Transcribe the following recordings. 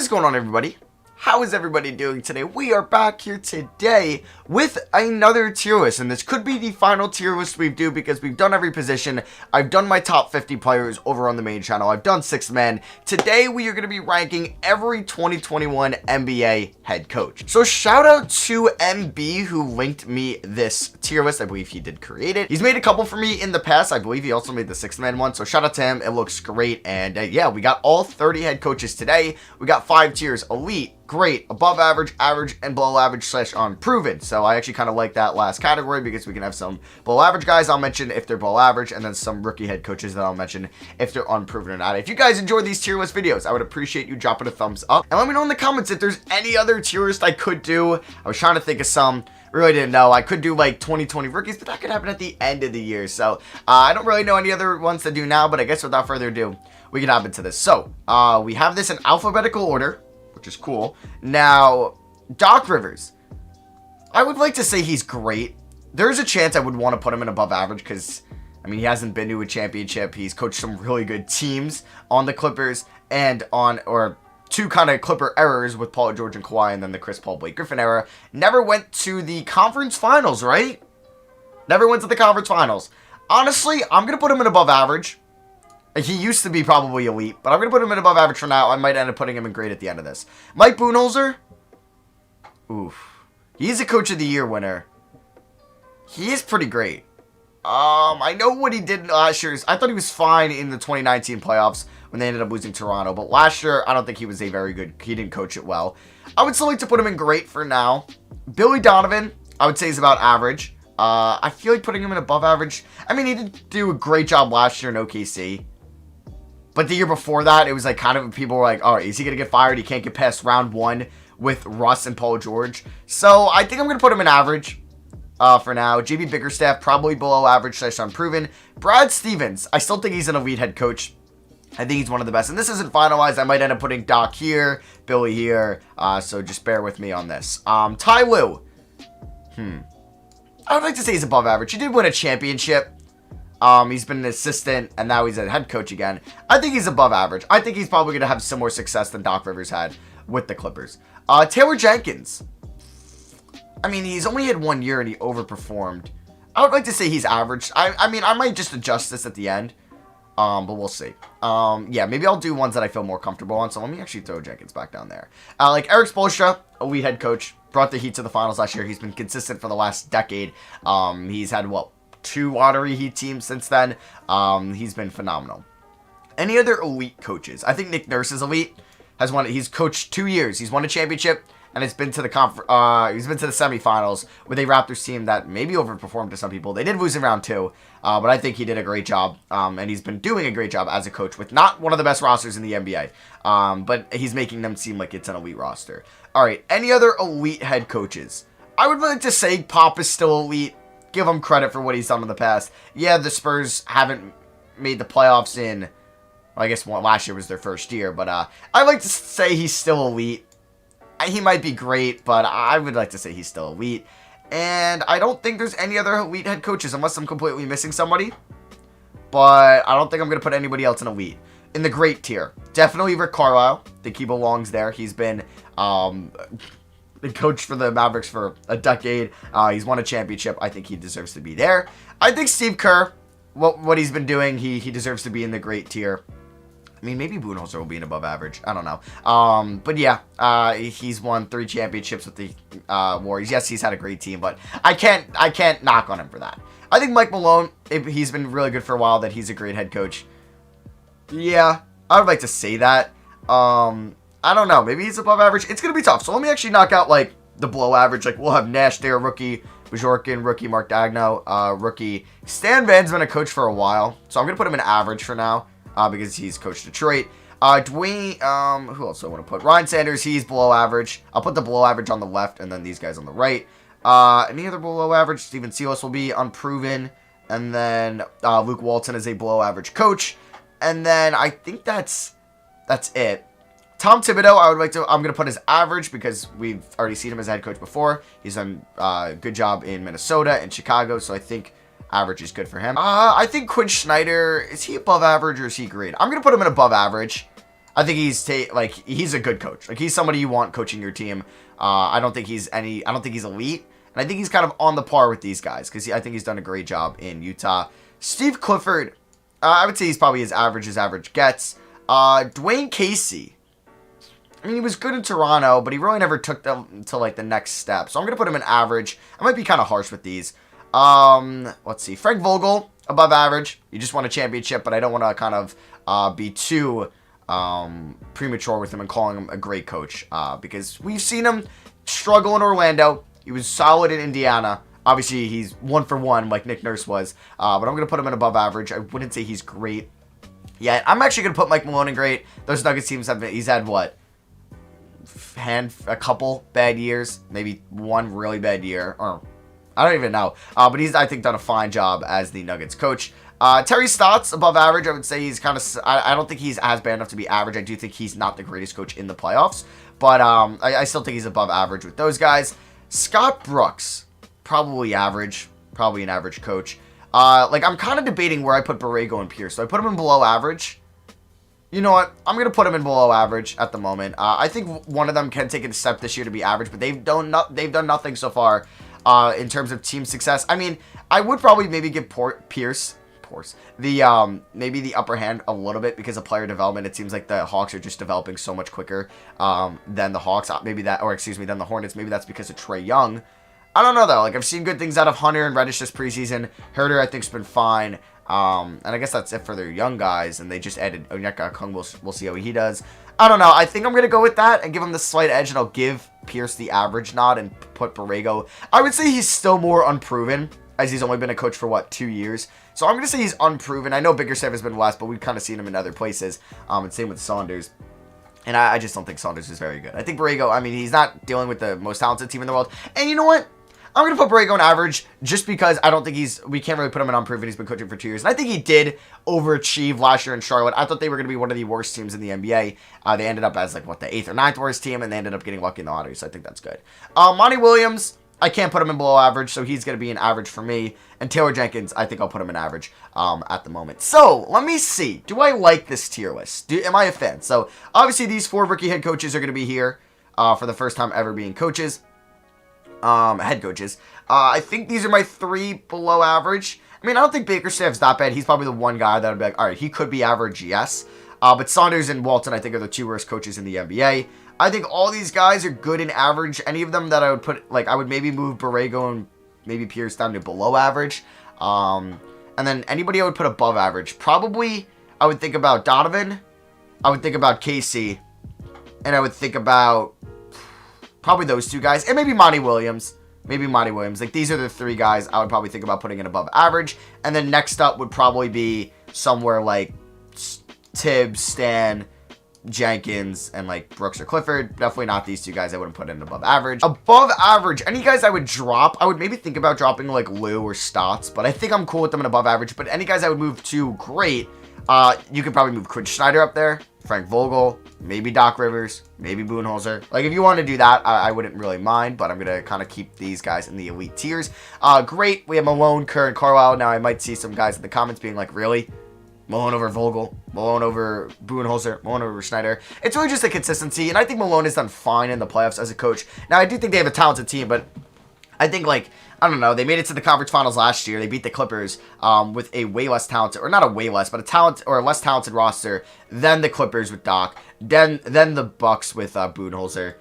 What is going on, everybody? How is everybody doing today? We are back here today with another tier list, and this could be the final tier list we do because we've done every position. I've done my top 50 players over on the main channel. I've done 6 men. Today, we are going to be ranking every 2021 NBA head coach. So, shout out to MB who linked me this tier list. I believe he did create it. He's made a couple for me in the past. I believe he also made the 6 man one. So, shout out to him. It looks great. And yeah, we got all 30 head coaches today. We got 5 tiers: elite, great, above average, average, and below average / unproven. So I actually kind of like that last category because we can have some below average guys I'll mention if they're below average, and then some rookie head coaches that I'll mention if they're unproven or not. If you guys enjoy these tier list videos, I would appreciate you dropping a thumbs up. And let me know in the comments if there's any other tier list I could do. I was trying to think of some. Really didn't know. I could do like 2020 rookies, but that could happen at the end of the year. So I don't really know any other ones to do now, but I guess without further ado, we can hop into this. So we have this in alphabetical order, which is cool. Now, Doc Rivers, I would like to say he's great. There's a chance I would want to put him in above average because, I mean, he hasn't been to a championship. He's coached some really good teams on the Clippers and on, or two kind of Clipper errors with Paul George and Kawhi, and then the Chris Paul, Blake Griffin era. Never went to the conference finals, right? Never went to the conference finals. Honestly, I'm going to put him in above average. He used to be probably elite, but I'm going to put him in above average for now. I might end up putting him in great at the end of this. Mike Budenholzer. Oof. He's a Coach of the Year winner. He is pretty great. I know what he did last year. I thought he was fine in the 2019 playoffs when they ended up losing Toronto. But last year, I don't think he was a very good... He didn't coach it well. I would still like to put him in great for now. Billy Donovan, I would say, is about average. I feel like putting him in above average. I mean, he did do a great job last year in OKC. But the year before that, it was like kind of people were like, all right, is he going to get fired? He can't get past round 1 with Russ and Paul George. So I think I'm going to put him in average for now. JB Bickerstaff, probably below average / unproven. Brad Stevens, I still think he's an elite head coach. I think he's one of the best. And this isn't finalized. I might end up putting Doc here, Billy here. So just bear with me on this. Ty Lue. I would like to say he's above average. He did win a championship. He's been an assistant, and now he's a head coach again. I think he's above average. I think he's probably going to have similar success than Doc Rivers had with the Clippers. Taylor Jenkins. I mean, he's only had 1 year, and he overperformed. I would like to say he's average. I mean, I might just adjust this at the end, but we'll see. Yeah, maybe I'll do ones that I feel more comfortable on, so let me actually throw Jenkins back down there. Like Eric Spoelstra, elite head coach, brought the Heat to the finals last year. He's been consistent for the last decade. He's had, 2 lottery Heat teams since then. He's been phenomenal. Any other elite coaches? I think Nick Nurse is elite. He's coached 2 years. He's won a championship, and he's been to the he's been to the semifinals with a Raptors team that maybe overperformed to some people. They did lose in round 2, but I think he did a great job, and he's been doing a great job as a coach with not one of the best rosters in the NBA, but he's making them seem like it's an elite roster. All right, any other elite head coaches? I would like to say Pop is still elite. Give him credit for what he's done in the past. Yeah, the Spurs haven't made the playoffs in, well, I guess last year was their first year, but I'd like to say he's still elite. He might be great, but I would like to say he's still elite. And I don't think there's any other elite head coaches, unless I'm completely missing somebody. But I don't think I'm going to put anybody else in elite. In the great tier, definitely Rick Carlisle. I think he belongs there. He's been... the coach for the Mavericks for a decade. He's won a championship. I think he deserves to be there. I think Steve Kerr, what he's been doing, he deserves to be in the great tier. I mean, maybe Budenholzer will be an above average. I don't know. But yeah, he's won 3 championships with the Warriors. Yes, he's had a great team, but I can't knock on him for that. I think Mike Malone, he's been really good for a while, that he's a great head coach. Yeah, I would like to say that. I don't know. Maybe he's above average. It's going to be tough. So let me actually knock out, like, the below average. Like, we'll have Nash there, rookie. Bajorkin, rookie. Mark Daigneault, rookie. Stan Van's been a coach for a while. So I'm going to put him in average for now because he's coached Detroit. Dwayne, who else do I want to put? Ryan Sanders, he's below average. I'll put the below average on the left and then these guys on the right. Any other below average? Steven Silas will be unproven. And then Luke Walton is a below average coach. And then I think that's it. Tom Thibodeau, I'm going to put as average because we've already seen him as a head coach before. He's done a good job in Minnesota and Chicago, so I think average is good for him. I think Quinn Snyder, is he above average or is he great? I'm going to put him in above average. I think he's a good coach. Like, he's somebody you want coaching your team. I don't think he's elite. And I think he's kind of on the par with these guys because I think he's done a great job in Utah. Steve Clifford, I would say he's probably as average gets. Dwayne Casey, I mean, he was good in Toronto, but he really never took them to, like, the next step. So I'm going to put him in average. I might be kind of harsh with these. Let's see. Frank Vogel, above average. He just won a championship, but I don't want to kind of be too premature with him and calling him a great coach because we've seen him struggle in Orlando. He was solid in Indiana. Obviously, he's 1-for-1 like Nick Nurse was, but I'm going to put him in above average. I wouldn't say he's great yet. I'm actually going to put Mike Malone in great. Those Nuggets teams he's had what? A couple bad years, maybe one really bad year, or I don't even know. But he's, I think, done a fine job as the Nuggets coach. Terry Stotts, above average. I would say he's kind of, I don't think he's as bad enough to be average. I do think he's not the greatest coach in the playoffs, but I still think he's above average with those guys. Scott Brooks, probably average, probably an average coach. Like, I'm kind of debating where I put Borrego and Pierce. So I put him in below average. You know what? I'm going to put him in below average at the moment. I think one of them can take a step this year to be average, but they've done nothing so far in terms of team success. I mean, I would probably maybe give Pierce maybe the upper hand a little bit because of player development. It seems like the Hawks are just developing so much quicker than the Hawks. Than the Hornets. Maybe that's because of Trae Young. I don't know, though. Like, I've seen good things out of Hunter and Reddish this preseason. Herter, I think, has been fine. And I guess that's it for their young guys. And they just added Onyeka Okongwu. We'll see how he does. I don't know. I think I'm going to go with that and give him the slight edge. And I'll give Pierce the average nod and put Borrego. I would say he's still more unproven, as he's only been a coach for, 2 years. So I'm going to say he's unproven. I know Bickerstaff has been less, but we've kind of seen him in other places. And same with Saunders. And I just don't think Saunders is very good. I think Borrego, I mean, he's not dealing with the most talented team in the world. And you know what? I'm going to put Borrego on average just because I don't think we can't really put him in unproven. He's been coaching for 2 years. And I think he did overachieve last year in Charlotte. I thought they were going to be one of the worst teams in the NBA. They ended up as, the 8th or 9th worst team, and they ended up getting lucky in the lottery. So I think that's good. Monty Williams, I can't put him in below average, so he's going to be an average for me. And Taylor Jenkins, I think I'll put him in average at the moment. So, let me see. Do I like this tier list? Am I a fan? So, obviously, these 4 rookie head coaches are going to be here for the first time ever being coaches. Head coaches. I think these are my 3 below average. I mean, I don't think Bickerstaff's that bad. He's probably the one guy that would be like, all right, he could be average, yes. But Saunders and Walton, I think, are the 2 worst coaches in the NBA. I think all these guys are good and average. Any of them that I would put, I would maybe move Borrego and maybe Pierce down to below average. And then anybody I would put above average. Probably, I would think about Donovan. I would think about Casey. And I would think about probably those 2 guys. And maybe Monty Williams. Like, these are the 3 guys I would probably think about putting in above average. And then next up would probably be somewhere like Tibbs, Stan, Jenkins, and Brooks or Clifford. Definitely not these 2 guys I wouldn't put in above average. Above average, any guys I would drop, I would maybe think about dropping Lou or Stotts, but I think I'm cool with them in above average. But any guys I would move to great, you could probably move Quinn Snyder up there, Frank Vogel, maybe Doc Rivers, maybe Budenholzer. If you want to do that, I wouldn't really mind, but I'm going to kind of keep these guys in the elite tiers. Great, we have Malone, Kerr, and Carlisle. Now, I might see some guys in the comments being like, really? Malone over Vogel, Malone over Budenholzer, Malone over Schneider. It's really just a consistency, and I think Malone has done fine in the playoffs as a coach. Now, I do think they have a talented team, but I think, I don't know, they made it to the conference finals last year. They beat the Clippers with a way less talented, or not a way less, but a less talented roster than the Clippers with Doc, then the Bucks with Budenholzer.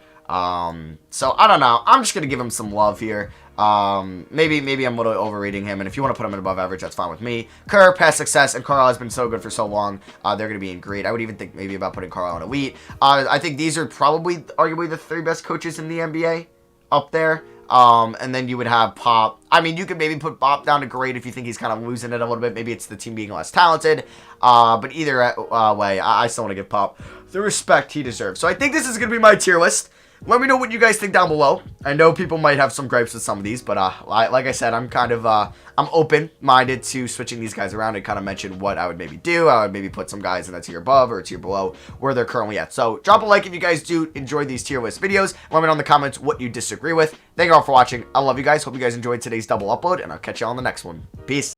So, I don't know. I'm just going to give him some love here. Maybe I'm a little overrating him, and if you want to put him in above average, that's fine with me. Kerr, past success, and Carlisle has been so good for so long. They're going to be in great. I would even think maybe about putting Carlisle in elite. I think these are probably, arguably, the 3 best coaches in the NBA up there. And then you would have Pop. I mean, you could maybe put Pop down to great if you think he's kind of losing it a little bit. Maybe it's the team being less talented. But either way, I still want to give Pop the respect he deserves. So I think this is going to be my tier list. Let me know what you guys think down below. I know people might have some gripes with some of these, but like I said, I'm kind of I'm open-minded to switching these guys around and kind of mention what I would maybe do. I would maybe put some guys in that tier above or tier below where they're currently at. So drop a like if you guys do enjoy these tier list videos. Let me know in the comments what you disagree with. Thank you all for watching. I love you guys. Hope you guys enjoyed today's double upload, and I'll catch you all on the next one. Peace.